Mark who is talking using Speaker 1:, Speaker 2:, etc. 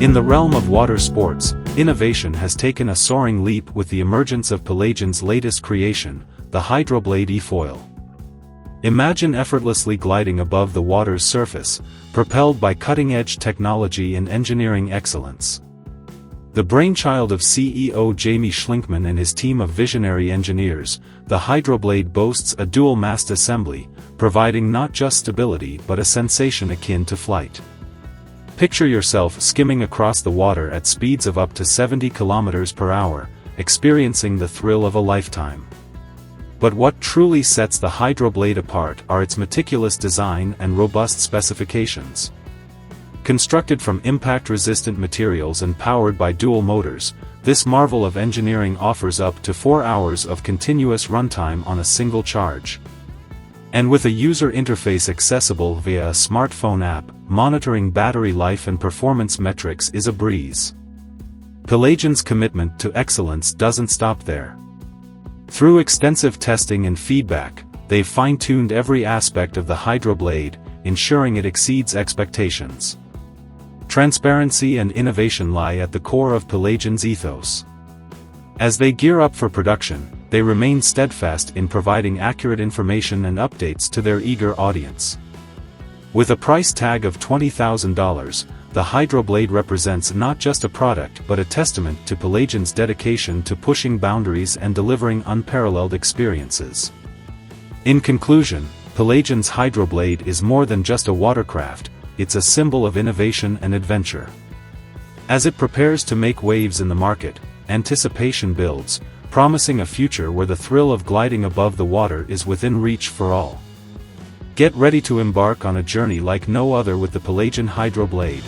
Speaker 1: In the realm of water sports, innovation has taken a soaring leap with the emergence of Pelagion's latest creation, the HydroBlade eFoil. Imagine effortlessly gliding above the water's surface, propelled by cutting-edge technology and engineering excellence. The brainchild of CEO Jamie Schlinkman and his team of visionary engineers, the HydroBlade boasts a dual-mast assembly, providing not just stability but a sensation akin to flight. Picture yourself skimming across the water at speeds of up to 70 km per hour, experiencing the thrill of a lifetime. But what truly sets the HydroBlade apart are its meticulous design and robust specifications. Constructed from impact-resistant materials and powered by dual motors, this marvel of engineering offers up to 4 hours of continuous runtime on a single charge. And with a user interface accessible via a smartphone app, monitoring battery life and performance metrics is a breeze. Pelagion's commitment to excellence doesn't stop there. Through extensive testing and feedback, they've fine-tuned every aspect of the HydroBlade, ensuring it exceeds expectations. Transparency and innovation lie at the core of Pelagion's ethos. As they gear up for production, they remain steadfast in providing accurate information and updates to their eager audience. With a price tag of $20,000, the HydroBlade represents not just a product but a testament to Pelagion's dedication to pushing boundaries and delivering unparalleled experiences. In conclusion, Pelagion's HydroBlade is more than just a watercraft, it's a symbol of innovation and adventure. As it prepares to make waves in the market, anticipation builds, promising a future where the thrill of gliding above the water is within reach for all. Get ready to embark on a journey like no other with the Pelagion HydroBlade.